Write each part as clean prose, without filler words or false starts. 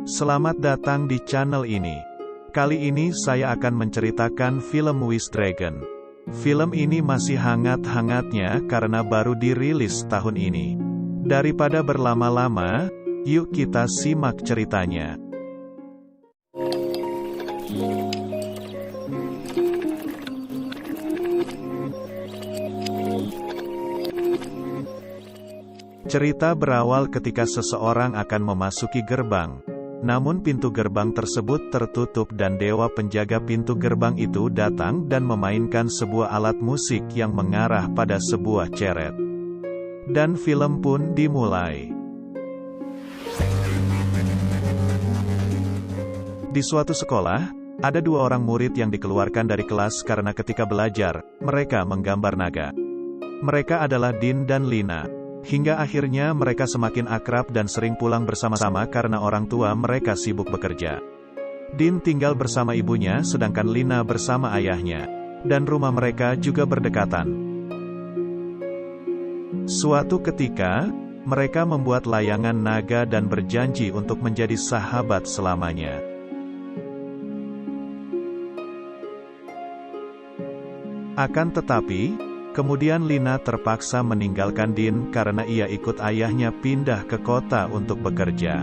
Selamat datang di channel ini. Kali ini saya akan menceritakan film Wish Dragon. Film ini masih hangat-hangatnya karena baru dirilis tahun ini. Daripada berlama-lama, yuk kita simak ceritanya. Cerita berawal ketika seseorang akan memasuki gerbang. Namun pintu gerbang tersebut tertutup dan dewa penjaga pintu gerbang itu datang dan memainkan sebuah alat musik yang mengarah pada sebuah ceret. Dan film pun dimulai. Di suatu sekolah, ada dua orang murid yang dikeluarkan dari kelas karena ketika belajar, mereka menggambar naga. Mereka adalah Dean dan Lina. Hingga akhirnya mereka semakin akrab dan sering pulang bersama-sama karena orang tua mereka sibuk bekerja. Dean tinggal bersama ibunya sedangkan Lina bersama ayahnya. Dan rumah mereka juga berdekatan. Suatu ketika, mereka membuat layangan naga dan berjanji untuk menjadi sahabat selamanya. Akan tetapi, kemudian Lina terpaksa meninggalkan Dean karena ia ikut ayahnya pindah ke kota untuk bekerja.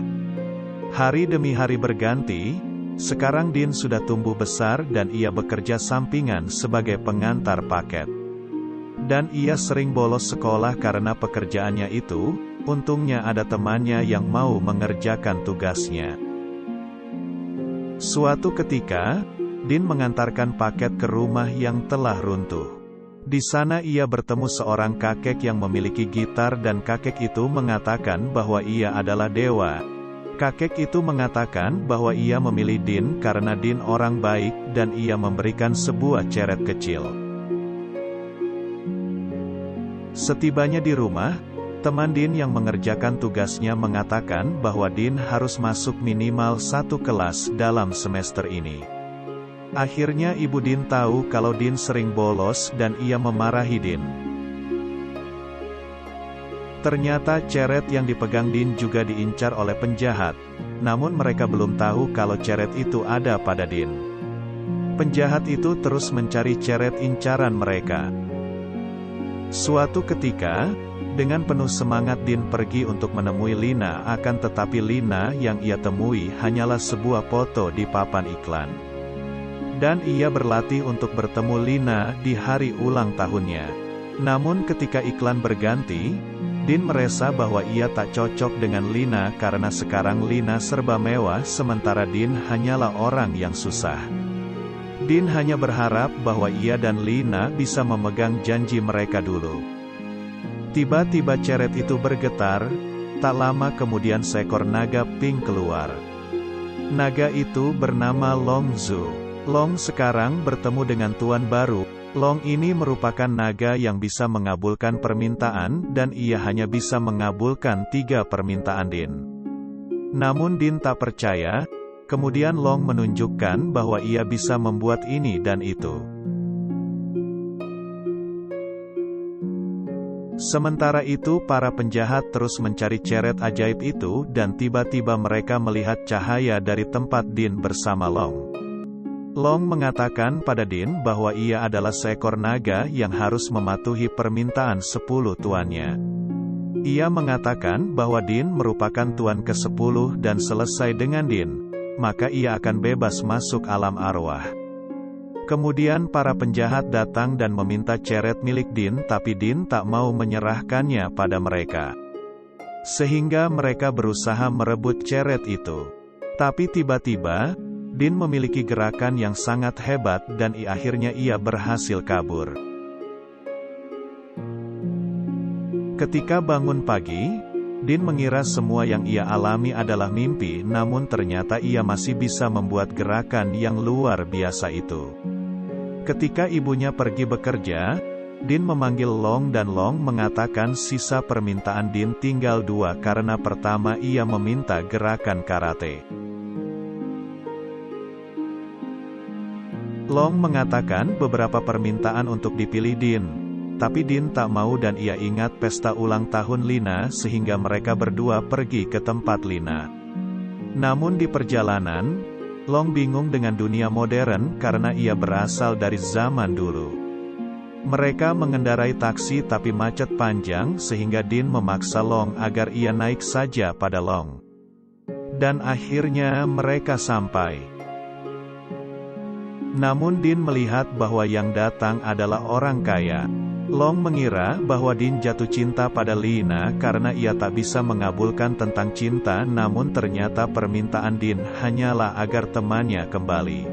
Hari demi hari berganti, sekarang Dean sudah tumbuh besar dan ia bekerja sampingan sebagai pengantar paket. Dan ia sering bolos sekolah karena pekerjaannya itu, untungnya ada temannya yang mau mengerjakan tugasnya. Suatu ketika, Dean mengantarkan paket ke rumah yang telah runtuh. Di sana ia bertemu seorang kakek yang memiliki gitar dan kakek itu mengatakan bahwa ia adalah dewa. Kakek itu mengatakan bahwa ia memilih Dean karena Dean orang baik dan ia memberikan sebuah ceret kecil. Setibanya di rumah, teman Dean yang mengerjakan tugasnya mengatakan bahwa Dean harus masuk minimal 1 kelas dalam semester ini. Akhirnya ibu Dean tahu kalau Dean sering bolos dan ia memarahi Dean. Ternyata ceret yang dipegang Dean juga diincar oleh penjahat, namun mereka belum tahu kalau ceret itu ada pada Dean. Penjahat itu terus mencari ceret incaran mereka. Suatu ketika, dengan penuh semangat Dean pergi untuk menemui Lina, akan tetapi Lina yang ia temui hanyalah sebuah foto di papan iklan. Dan ia berlatih untuk bertemu Lina di hari ulang tahunnya. Namun ketika iklan berganti, Dean merasa bahwa ia tak cocok dengan Lina karena sekarang Lina serba mewah sementara Dean hanyalah orang yang susah. Dean hanya berharap bahwa ia dan Lina bisa memegang janji mereka dulu. Tiba-tiba ceret itu bergetar, tak lama kemudian seekor naga pink keluar. Naga itu bernama Long Zhu. Long sekarang bertemu dengan tuan baru. Long ini merupakan naga yang bisa mengabulkan permintaan dan ia hanya bisa mengabulkan 3 permintaan Dean. Namun Dean tak percaya, kemudian Long menunjukkan bahwa ia bisa membuat ini dan itu. Sementara itu para penjahat terus mencari ceret ajaib itu dan tiba-tiba mereka melihat cahaya dari tempat Dean bersama Long. Long mengatakan pada Dean bahwa ia adalah seekor naga yang harus mematuhi permintaan 10 tuannya. Ia mengatakan bahwa Dean merupakan tuan ke-10 dan selesai dengan Dean, maka ia akan bebas masuk alam arwah. Kemudian para penjahat datang dan meminta ceret milik Dean tapi Dean tak mau menyerahkannya pada mereka. Sehingga mereka berusaha merebut ceret itu. Tapi tiba-tiba, Dean memiliki gerakan yang sangat hebat dan akhirnya ia berhasil kabur. Ketika bangun pagi, Dean mengira semua yang ia alami adalah mimpi, namun ternyata ia masih bisa membuat gerakan yang luar biasa itu. Ketika ibunya pergi bekerja, Dean memanggil Long dan Long mengatakan sisa permintaan Dean tinggal 2 karena pertama ia meminta gerakan karate. Long mengatakan beberapa permintaan untuk dipilih Dean, tapi Dean tak mau dan ia ingat pesta ulang tahun Lina sehingga mereka berdua pergi ke tempat Lina. Namun di perjalanan, Long bingung dengan dunia modern karena ia berasal dari zaman dulu. Mereka mengendarai taksi tapi macet panjang sehingga Dean memaksa Long agar ia naik saja pada Long. Dan akhirnya mereka sampai. Namun Dean melihat bahwa yang datang adalah orang kaya. Long mengira bahwa Dean jatuh cinta pada Lina karena ia tak bisa mengabulkan tentang cinta, namun ternyata permintaan Dean hanyalah agar temannya kembali.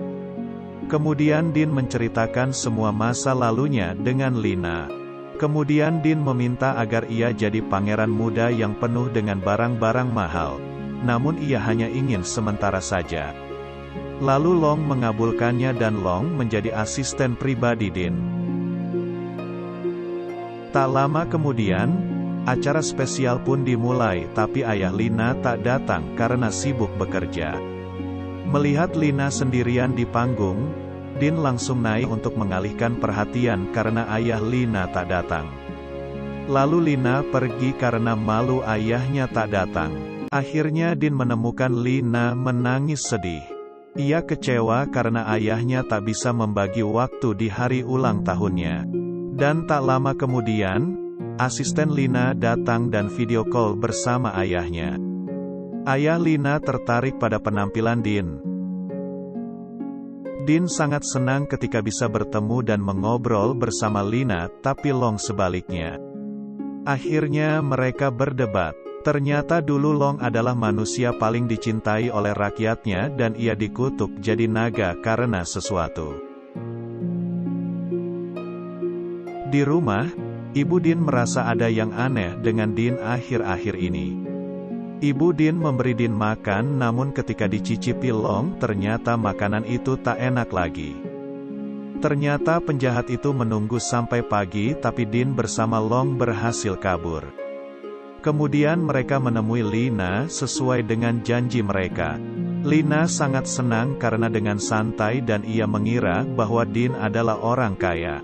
Kemudian Dean menceritakan semua masa lalunya dengan Lina. Kemudian Dean meminta agar ia jadi pangeran muda yang penuh dengan barang-barang mahal. Namun ia hanya ingin sementara saja. Lalu Long mengabulkannya dan Long menjadi asisten pribadi Dean. Tak lama kemudian, acara spesial pun dimulai, tapi ayah Lina tak datang karena sibuk bekerja. Melihat Lina sendirian di panggung, Dean langsung naik untuk mengalihkan perhatian karena ayah Lina tak datang. Lalu Lina pergi karena malu ayahnya tak datang. Akhirnya Dean menemukan Lina menangis sedih. Ia kecewa karena ayahnya tak bisa membagi waktu di hari ulang tahunnya. Dan tak lama kemudian, asisten Lina datang dan video call bersama ayahnya. Ayah Lina tertarik pada penampilan Dean. Dean sangat senang ketika bisa bertemu dan mengobrol bersama Lina, tapi Long sebaliknya. Akhirnya mereka berdebat. Ternyata dulu Long adalah manusia paling dicintai oleh rakyatnya dan ia dikutuk jadi naga karena sesuatu. Di rumah, Ibu Dean merasa ada yang aneh dengan Dean akhir-akhir ini. Ibu Dean memberi Dean makan, namun ketika dicicipi Long, ternyata makanan itu tak enak lagi. Ternyata penjahat itu menunggu sampai pagi, tapi Dean bersama Long berhasil kabur. Kemudian mereka menemui Lina sesuai dengan janji mereka. Lina sangat senang karena dengan santai dan ia mengira bahwa Dean adalah orang kaya.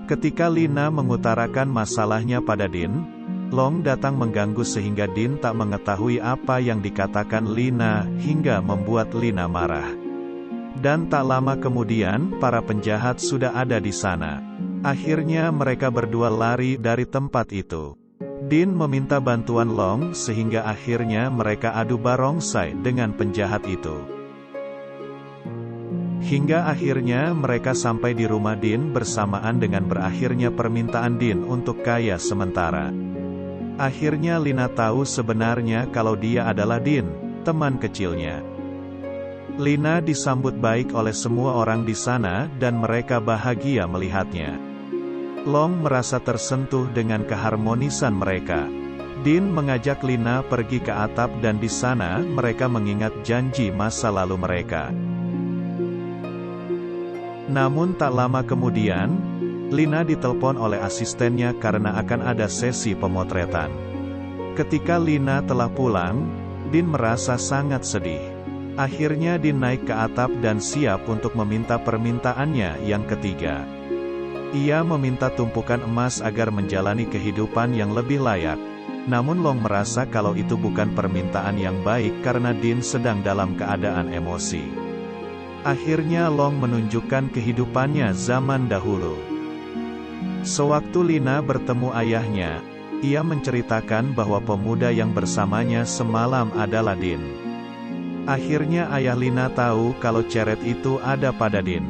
Ketika Lina mengutarakan masalahnya pada Dean, Long datang mengganggu sehingga Dean tak mengetahui apa yang dikatakan Lina hingga membuat Lina marah. Dan tak lama kemudian, para penjahat sudah ada di sana. Akhirnya mereka berdua lari dari tempat itu. Dean meminta bantuan Long sehingga akhirnya mereka adu barongsai dengan penjahat itu. Hingga akhirnya mereka sampai di rumah Dean bersamaan dengan berakhirnya permintaan Dean untuk kaya sementara. Akhirnya Lina tahu sebenarnya kalau dia adalah Dean, teman kecilnya. Lina disambut baik oleh semua orang di sana dan mereka bahagia melihatnya. Long merasa tersentuh dengan keharmonisan mereka. Dean mengajak Lina pergi ke atap dan di sana mereka mengingat janji masa lalu mereka. Namun tak lama kemudian, Lina ditelepon oleh asistennya karena akan ada sesi pemotretan. Ketika Lina telah pulang, Dean merasa sangat sedih. Akhirnya Dean naik ke atap dan siap untuk meminta permintaannya yang ketiga. Ia meminta tumpukan emas agar menjalani kehidupan yang lebih layak. Namun Long merasa kalau itu bukan permintaan yang baik karena Dean sedang dalam keadaan emosi. Akhirnya Long menunjukkan kehidupannya zaman dahulu. Sewaktu Lina bertemu ayahnya, ia menceritakan bahwa pemuda yang bersamanya semalam adalah Dean. Akhirnya ayah Lina tahu kalau ceret itu ada pada Dean.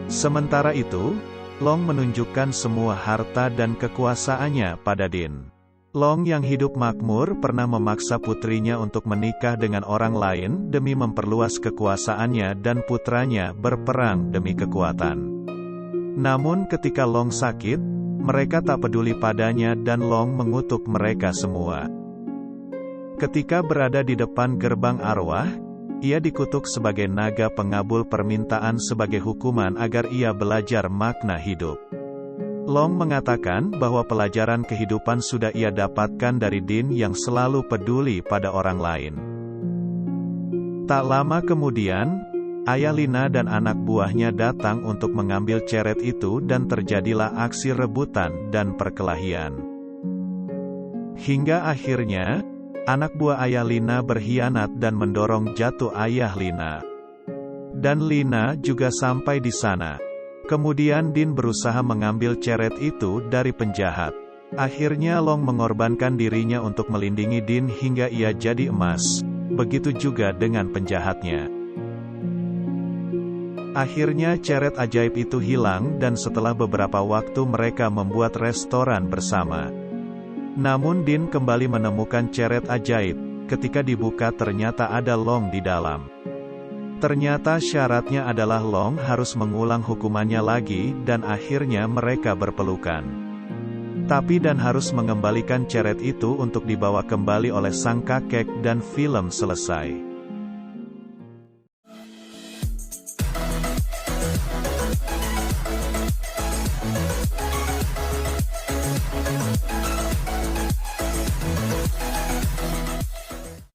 Sementara itu, Long menunjukkan semua harta dan kekuasaannya pada Dean. Long yang hidup makmur pernah memaksa putrinya untuk menikah dengan orang lain demi memperluas kekuasaannya dan putranya berperang demi kekuatan. Namun ketika Long sakit, mereka tak peduli padanya dan Long mengutuk mereka semua. Ketika berada di depan gerbang arwah, ia dikutuk sebagai naga pengabul permintaan sebagai hukuman agar ia belajar makna hidup. Long mengatakan bahwa pelajaran kehidupan sudah ia dapatkan dari Dean yang selalu peduli pada orang lain. Tak lama kemudian, ayah Lina dan anak buahnya datang untuk mengambil ceret itu dan terjadilah aksi rebutan dan perkelahian. Hingga akhirnya, Anak buah ayah Lina berkhianat dan mendorong jatuh ayah Lina. Dan Lina juga sampai di sana. Kemudian Din berusaha mengambil ceret itu dari penjahat. Akhirnya Long mengorbankan dirinya untuk melindungi Din hingga ia jadi emas. Begitu juga dengan penjahatnya. Akhirnya ceret ajaib itu hilang dan setelah beberapa waktu mereka membuat restoran bersama. Namun Din kembali menemukan ceret ajaib. Ketika dibuka ternyata ada Long di dalam. Ternyata syaratnya adalah Long harus mengulang hukumannya lagi dan akhirnya mereka berpelukan. Tapi Dan harus mengembalikan ceret itu untuk dibawa kembali oleh sang kakek dan film selesai.